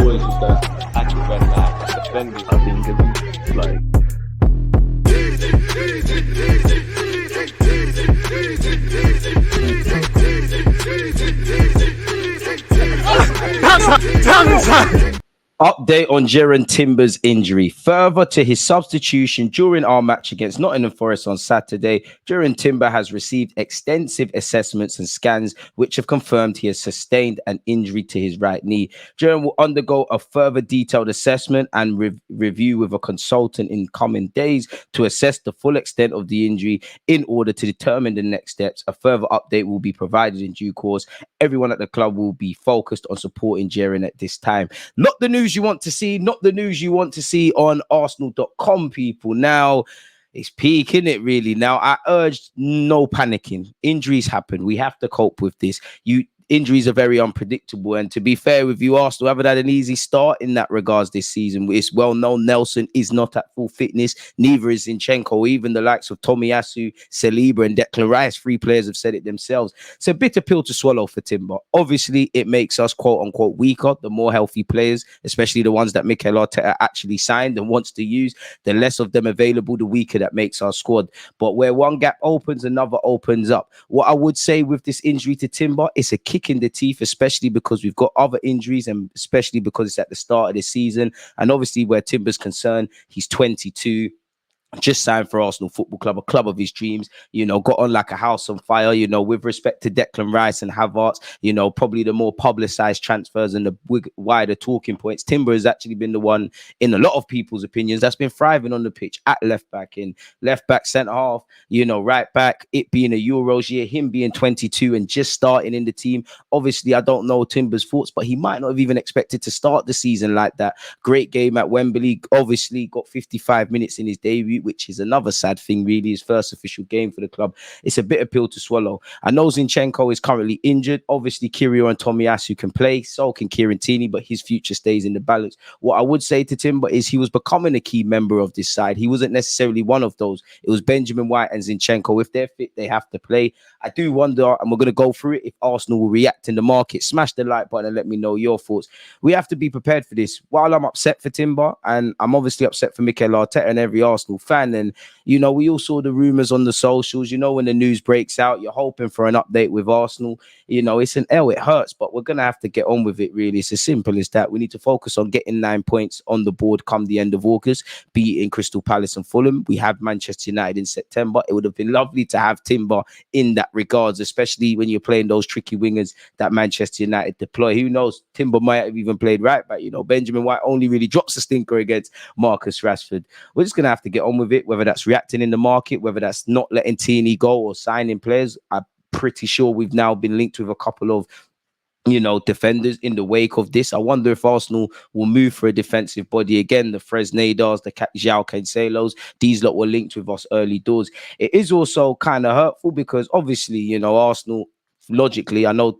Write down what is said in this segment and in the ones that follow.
always just that. Thank you very much. Defending. I think it's like. Update on Jaron Timber's injury. Further to his substitution during our match against Nottingham Forest on Saturday, Jaron Timber has received extensive assessments and scans which have confirmed he has sustained an injury to his right knee. Jaron will undergo a further detailed assessment and review with a consultant in coming days to assess the full extent of the injury in order to determine the next steps. A further update will be provided in due course. Everyone at the club will be focused on supporting Jaron at this time. Not the news you want to see, not the news you want to see on Arsenal.com, people. Now, it's peak, isn't it, really? Now, I urge no panicking. Injuries happen. We have to cope with this. Injuries are very unpredictable. And to be fair with you, Arsenal haven't had an easy start in that regards this season. It's well known Nelson is not at full fitness. Neither is Zinchenko. Even the likes of Tomiyasu, Saliba and Declan Rice, 3 players have said it themselves. It's a bitter pill to swallow for Timber. Obviously, it makes us quote unquote weaker. The more healthy players, especially the ones that Mikel Arteta actually signed and wants to use, the less of them available, the weaker that makes our squad. But where one gap opens, another opens up. What I would say with this injury to Timber, it's a kick in the teeth, especially because we've got other injuries and especially because it's at the start of the season. And obviously where Timber's concerned, he's 22, just signed for Arsenal Football Club, a club of his dreams, got on like a house on fire, with respect to Declan Rice and Havertz, probably the more publicized transfers and the wider talking points. Timber has actually been the one, in a lot of people's opinions, that's been thriving on the pitch at left back, centre half, right back, it being a Euros year, him being 22 and just starting in the team. Obviously, I don't know Timber's thoughts, but he might not have even expected to start the season like that. Great game at Wembley, obviously got 55 minutes in his debut, which is another sad thing, really. His first official game for the club. It's a bitter pill to swallow. I know Zinchenko is currently injured. Obviously, Kirio and Tomiyasu can play. So can Kieran Tierney, but his future stays in the balance. What I would say to Timber is he was becoming a key member of this side. He wasn't necessarily one of those. It was Benjamin White and Zinchenko. If they're fit, they have to play. I do wonder, and we're going to go through it, if Arsenal will react in the market. Smash the like button and let me know your thoughts. We have to be prepared for this. While I'm upset for Timber, and I'm obviously upset for Mikel Arteta and every Arsenal fan, and we all saw the rumors on the socials. When the news breaks out, you're hoping for an update with Arsenal. It's an L, it hurts, but we're going to have to get on with it, really. It's as simple as that. We need to focus on getting 9 points on the board come the end of August, beating Crystal Palace and Fulham. We have Manchester United in September. It would have been lovely to have Timber in that regards, especially when you're playing those tricky wingers that Manchester United deploy. Who knows? Timber might have even played right back. Benjamin White only really drops a stinker against Marcus Rashford. We're just going to have to get on with it, whether that's reacting in the market, whether that's not letting Tierney go or signing players. I'm pretty sure we've now been linked with a couple of defenders in the wake of this. I wonder if Arsenal will move for a defensive body again. The Fresnedars, the João Cancelos, these lot were linked with us early doors. It is also kind of hurtful because obviously, Arsenal, logically, I know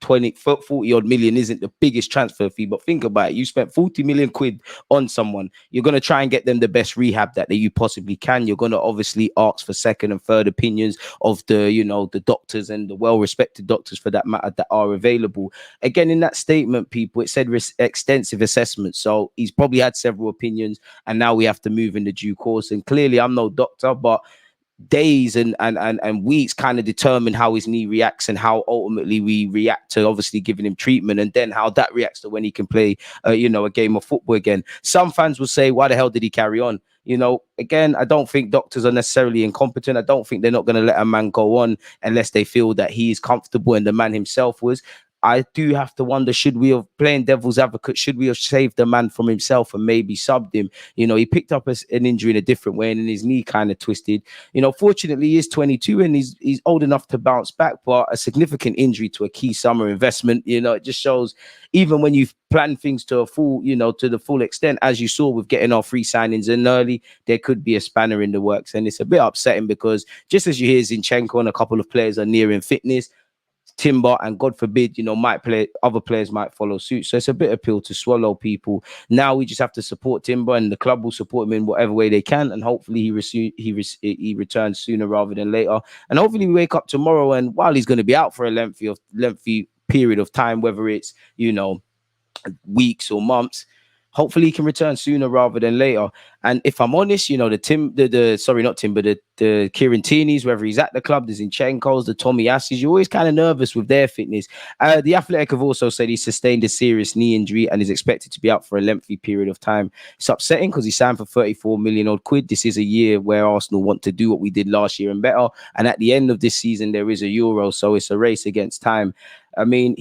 40 odd million isn't the biggest transfer fee, but think about it. You spent 40 million quid on someone. You're going to try and get them the best rehab that you possibly can. You're going to obviously ask for second and third opinions of the doctors and the well-respected doctors for that matter that are available. Again, in that statement, people, it said extensive assessment. So he's probably had several opinions and now we have to move in the due course. And clearly I'm no doctor, but days and weeks kind of determine how his knee reacts and how ultimately we react to obviously giving him treatment and then how that reacts to when he can play a game of football again. Some fans will say, why the hell did he carry on? Again, I don't think doctors are necessarily incompetent. I don't think they're not going to let a man go on unless they feel that he is comfortable, and the man himself was. I do have to wonder, should we have, playing devil's advocate, should we have saved the man from himself and maybe subbed him? He picked up an injury in a different way and then his knee kind of twisted. Fortunately, he is 22 and he's old enough to bounce back, but a significant injury to a key summer investment, it just shows even when you've planned things to a full, to the full extent, as you saw with getting our free signings in early, there could be a spanner in the works. And it's a bit upsetting because just as you hear Zinchenko and a couple of players are nearing fitness, Timber and God forbid, other players might follow suit. So it's a bitter pill to swallow, people. Now we just have to support Timber and the club will support him in whatever way they can. And hopefully he returns sooner rather than later. And hopefully we wake up tomorrow and while he's going to be out for a lengthy period of time, whether it's, weeks or months. Hopefully he can return sooner rather than later. And if I'm honest, you know, the Kieran Tierney's, whether he's at the club, the Zinchenko's, the Tommy Asses, you're always kind of nervous with their fitness. The Athletic have also said he sustained a serious knee injury and is expected to be out for a lengthy period of time. It's upsetting because he signed for 34 million odd quid. This is a year where Arsenal want to do what we did last year and better. And at the end of this season, there is a Euro, so it's a race against time. I mean,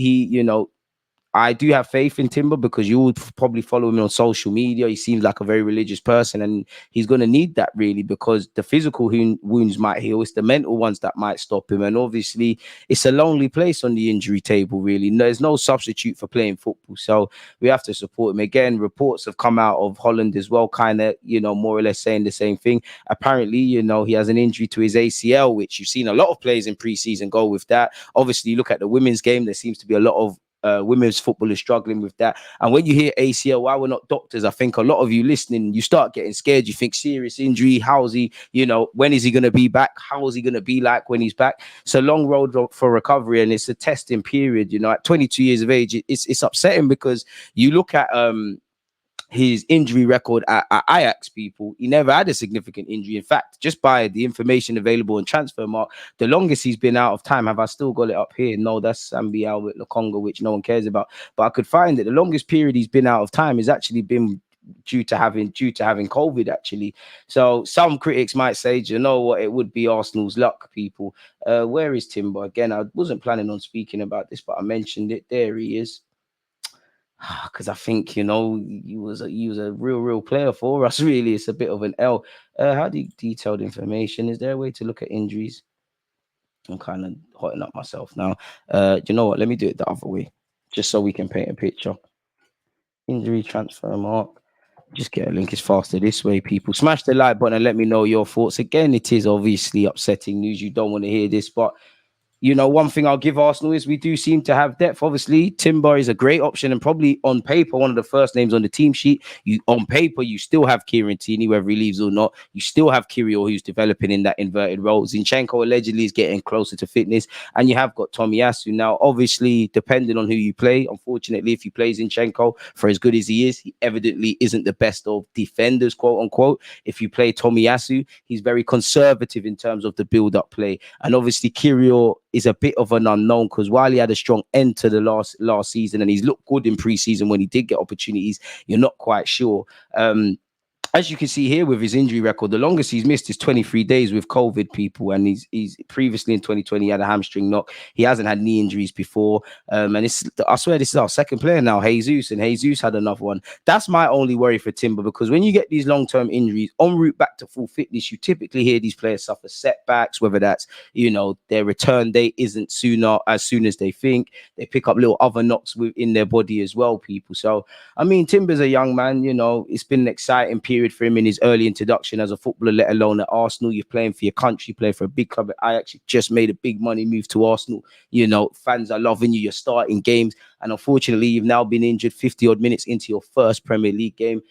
I do have faith in Timber because you would probably follow him on social media. He seems like a very religious person, and he's going to need that really, because the physical wounds might heal. It's the mental ones that might stop him. And obviously, it's a lonely place on the injury table, really. There's no substitute for playing football. So we have to support him. Again, reports have come out of Holland as well, kind of, more or less saying the same thing. Apparently, he has an injury to his ACL, which you've seen a lot of players in preseason go with that. Obviously, look at the women's game. There seems to be a lot of women's football is struggling with that. And when you hear ACL, why we're not doctors, I think a lot of you listening, you start getting scared. You think serious injury. How's he, when is he going to be back? How is he going to be like when he's back? It's a long road for recovery, and it's a testing period. At 22 years of age, it's upsetting because you look at his injury record at Ajax, people, he never had a significant injury. In fact, just by the information available on Transfermarkt, the longest he's been out of time, have I still got it up here? No, that's Sambi Albert Lokonga, which no one cares about. But I could find it. The longest period he's been out of time has actually been due to having COVID, actually. So some critics might say, do you know what, it would be Arsenal's luck, people. Where is Timber? Again, I wasn't planning on speaking about this, but I mentioned it. There he is. Because I think he was a real player for us. Really, it's a bit of an L. How do you detailed information? Is there a way to look at injuries? I'm kind of hotting up myself now. You know what? Let me do it the other way, just so we can paint a picture. Injury transfer mark. Just get a link. It's faster this way, people. Smash the like button and let me know your thoughts. Again, it is obviously upsetting news. You don't want to hear this, but one thing I'll give Arsenal is we do seem to have depth. Obviously, Timber is a great option and probably on paper one of the first names on the team sheet. On paper, you still have Kieran Tierney, whether he leaves or not. You still have Kirill, who's developing in that inverted role. Zinchenko allegedly is getting closer to fitness, and you have got Tomiyasu. Now, obviously, depending on who you play, unfortunately, if you play Zinchenko, for as good as he is, he evidently isn't the best of defenders, quote unquote. If you play Tomiyasu, he's very conservative in terms of the build-up play, and obviously Kirill is a bit of an unknown because while he had a strong end to the last season and he's looked good in preseason when he did get opportunities, you're not quite sure. As you can see here with his injury record, the longest he's missed is 23 days with COVID, people. And he's previously in 2020 he had a hamstring knock. He hasn't had knee injuries before. And I swear this is our second player now, Jesus. And Jesus had another one. That's my only worry for Timber, because when you get these long-term injuries en route back to full fitness, you typically hear these players suffer setbacks, whether that's, their return date isn't as soon as they think. They pick up little other knocks within their body as well, people. So, I mean, Timber's a young man, it's been an exciting period for him in his early introduction as a footballer, let alone at Arsenal. You're playing for your country, you play for a big club. I actually just made a big money move to Arsenal. Fans are loving you. You're starting games. And unfortunately, you've now been injured 50 odd minutes into your first Premier League game.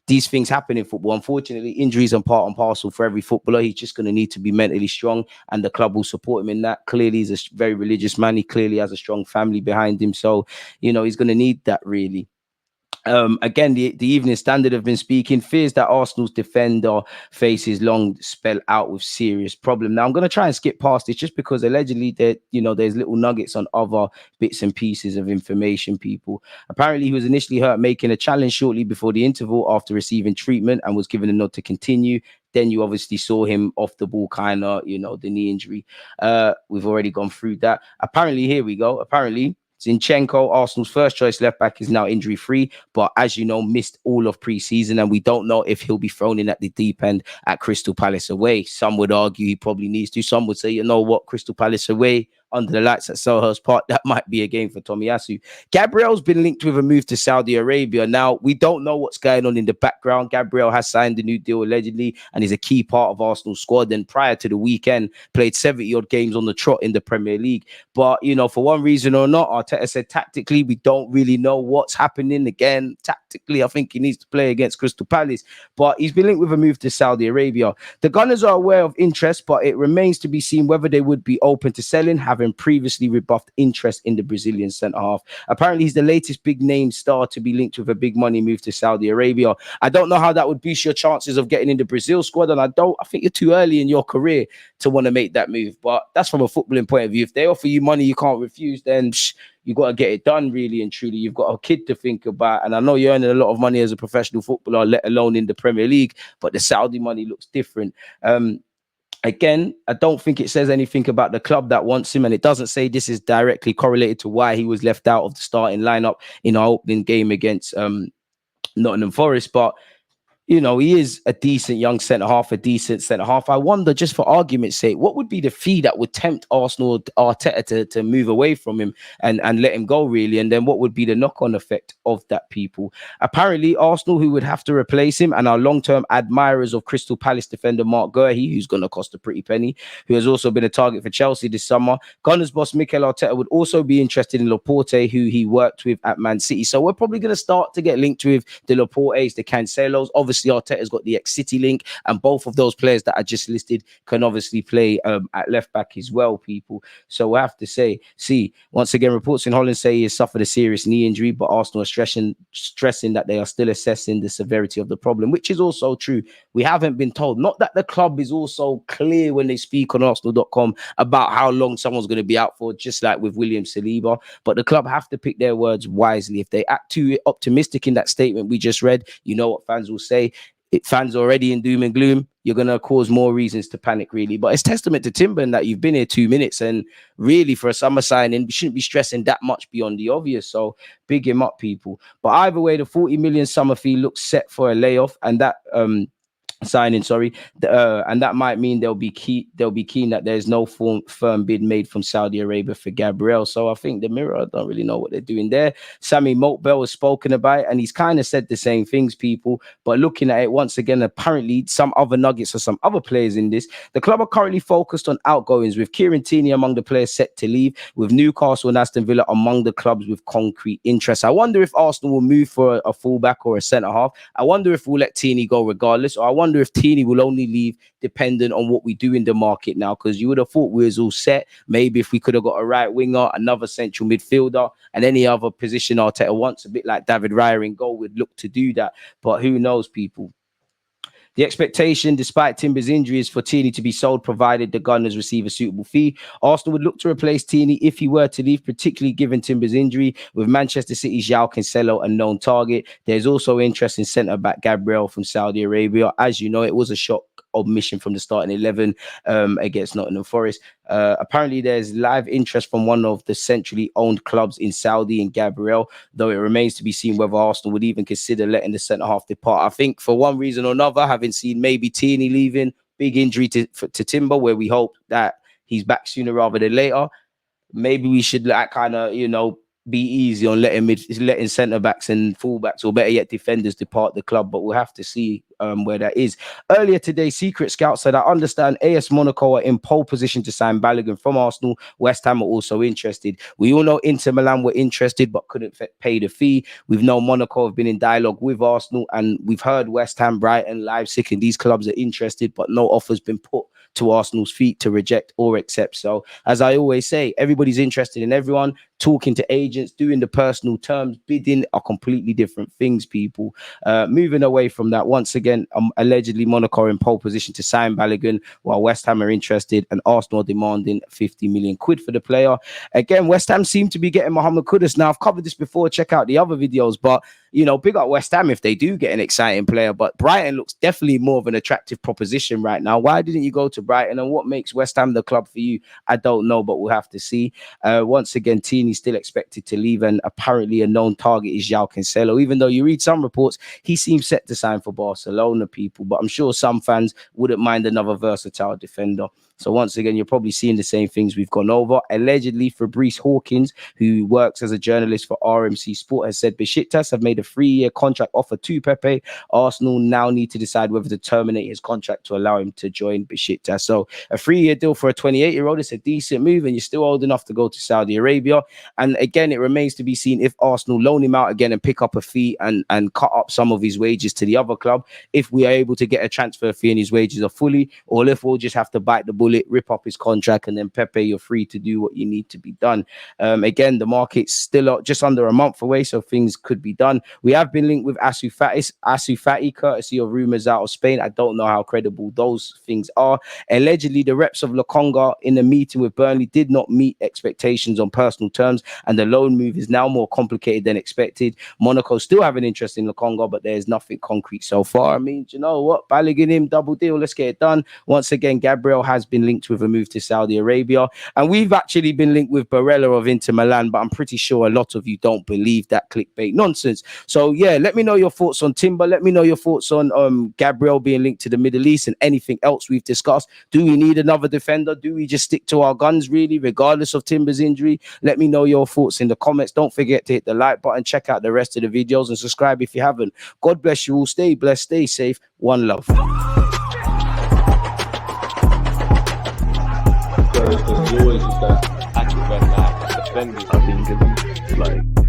These things happen in football. Unfortunately, injuries are part and parcel for every footballer. He's just going to need to be mentally strong, and the club will support him in that. Clearly, he's a very religious man. He clearly has a strong family behind him. So, he's going to need that, really. Again, the Evening Standard have been speaking. Fears that Arsenal's defender faces long spell out with serious problem. Now, I'm going to try and skip past this just because allegedly there's little nuggets on other bits and pieces of information, people. Apparently, he was initially hurt making a challenge shortly before the interval after receiving treatment and was given a nod to continue. Then you obviously saw him off the ball, kind of, the knee injury. We've already gone through that. Apparently, here we go. Apparently, Zinchenko, Arsenal's first choice left back, is now injury free, but as you know, missed all of preseason, and we don't know if he'll be thrown in at the deep end at Crystal Palace away. Some would argue he probably needs to. Some would say, you know what, Crystal Palace away under the lights at Selhurst Park, that might be a game for Tomiyasu. Gabriel's been linked with a move to Saudi Arabia. Now, we don't know what's going on in the background. Gabriel has signed a new deal allegedly and is a key part of Arsenal's squad, and prior to the weekend played 70 odd games on the trot in the Premier League. But for one reason or not, Arteta said tactically we don't really know what's happening. Again, tactically, I think he needs to play against Crystal Palace, but he's been linked with a move to Saudi Arabia. The Gunners are aware of interest, but it remains to be seen whether they would be open to selling, having having previously rebuffed interest in the Brazilian centre-half. Apparently, he's the latest big-name star to be linked with a big money move to Saudi Arabia. I don't know how that would boost your chances of getting in the Brazil squad, and I think you're too early in your career to want to make that move. But that's from a footballing point of view. If they offer you money you can't refuse, then you got to get it done, really and truly. You've got a kid to think about. And I know you're earning a lot of money as a professional footballer, let alone in the Premier League, but the Saudi money looks different. Again, I don't think it says anything about the club that wants him, and it doesn't say this is directly correlated to why he was left out of the starting lineup in our opening game against Nottingham Forest. But you know, he is a decent young centre-half, a decent centre-half. I wonder, just for argument's sake, what would be the fee that would tempt Arsenal, Arteta, to move away from him and let him go, really? And then what would be the knock-on effect of that, people? Apparently, Arsenal, who would have to replace him, and our long-term admirers of Crystal Palace defender Mark Guehi, who's going to cost a pretty penny, who has also been a target for Chelsea this summer. Gunners boss Mikel Arteta would also be interested in Laporte, who he worked with at Man City. So we're probably going to start to get linked with the Laportes, the Cancelos. Obviously, Arteta's got the ex-City link, and both of those players that I just listed can obviously play at left back as well, people. So we'll have to see, once again, reports in Holland say he has suffered a serious knee injury, but Arsenal are stressing that they are still assessing the severity of the problem, which is also true. We haven't been told, not that the club is also clear when they speak on Arsenal.com about how long someone's going to be out for, just like with William Saliba, but the club have to pick their words wisely. If they act too optimistic in that statement we just read, you know what fans will say. Fans already in doom and gloom, you're going to cause more reasons to panic, really. But it's testament to Timber that you've been here 2 minutes, and really for a summer signing, we shouldn't be stressing that much beyond the obvious. So big him up, people. But either way, the 40 million summer fee looks set for a layoff, and that signing, and that might mean they'll be keen that there's no firm bid made from Saudi Arabia for Gabriel. So I think the Mirror don't really know what they're doing there. Sammy Motbell has spoken about it, and he's kind of said the same things, people. But looking at it once again, apparently some other nuggets or some other players in this. The club are currently focused on outgoings, with Kieran Tierney among the players set to leave, with Newcastle and Aston Villa among the clubs with concrete interest. I wonder if Arsenal will move for a fullback or a centre half. I wonder if we'll let Tierney go regardless, or I wonder if Tierney will only leave dependent on what we do in the market now, because you would have thought we was all set. Maybe if we could have got a right winger, another central midfielder, and any other position Arteta wants, a bit like David Raya in goal, would look to do that. But who knows, people? The expectation, despite Timber's injury, is for Tierney to be sold, provided the Gunners receive a suitable fee. Arsenal would look to replace Tierney if he were to leave, particularly given Timber's injury, with Manchester City's João Cancelo a known target. There's also interest in centre-back Gabriel from Saudi Arabia. As you know, it was a shock omission from the starting 11 against Nottingham Forest. Apparently, there's live interest from one of the centrally owned clubs in Saudi in Gabriel, though it remains to be seen whether Arsenal would even consider letting the centre-half depart. I think for one reason or another, having seen maybe Tierney leaving, big injury to Timber, where we hope that he's back sooner rather than later, maybe we should kind of, be easy on letting centre backs and fullbacks, or better yet, defenders depart the club. But we'll have to see where that is. Earlier today, Secret Scout said, I understand AS Monaco are in pole position to sign Balogun from Arsenal. West Ham are also interested. We all know Inter Milan were interested but couldn't pay the fee. We've known Monaco have been in dialogue with Arsenal, and we've heard West Ham, Brighton, Leipzig, and these clubs are interested, but no offer's been put to Arsenal's feet to reject or accept. So, as I always say, everybody's interested in everyone. Talking to agents, doing the personal terms, bidding are completely different things, people. Moving away from that, once again, allegedly Monaco are in pole position to sign Balogun, while West Ham are interested, and Arsenal are demanding 50 million quid for the player. Again, West Ham seem to be getting Mohamed Kudus. Now, I've covered this before. Check out the other videos, but big up West Ham if they do get an exciting player. But Brighton looks definitely more of an attractive proposition right now. Why didn't you go to Brighton, and what makes West Ham the club for you? I don't know, but we'll have to see. Once again, Tierney's still expected to leave, and apparently a known target is João Cancelo. Even though you read some reports, he seems set to sign for Barcelona, people. But I'm sure some fans wouldn't mind another versatile defender. So once again, you're probably seeing the same things we've gone over. Allegedly, Fabrice Hawkins, who works as a journalist for RMC Sport, has said Besiktas have made a 3-year contract offer to Pepe. Arsenal now need to decide whether to terminate his contract to allow him to join Besiktas. So a 3-year deal for a 28-year-old is a decent move, and you're still old enough to go to Saudi Arabia. And again, it remains to be seen if Arsenal loan him out again and pick up a fee and cut up some of his wages to the other club, if we are able to get a transfer fee and his wages are fully, or if we'll just have to bite the bullet call it, rip up his contract, and then Pepe, you're free to do what you need to be done. Again, the market's still just under a month away, so things could be done. We have been linked with Asu Fati, courtesy of rumors out of Spain. I don't know how credible those things are. Allegedly, the reps of Lokonga in the meeting with Burnley did not meet expectations on personal terms, and the loan move is now more complicated than expected. Monaco still have an interest in Lokonga, but there's nothing concrete so far. I mean, you know what? Balogun him, double deal. Let's get it done. Once again, Gabriel has been linked with a move to Saudi Arabia, and we've actually been linked with Barella of Inter Milan, but I'm pretty sure a lot of you don't believe that clickbait nonsense. So yeah, let me know your thoughts on Timber. Let me know your thoughts on Gabriel being linked to the Middle East and anything else we've discussed. Do we need another defender? Do we just stick to our guns, really, regardless of Timber's injury? Let me know your thoughts in the comments. Don't forget to hit the like button, check out the rest of the videos, and subscribe if you haven't. God bless you all. Stay blessed, stay safe. One love. So it's always just that active defending. I think it's like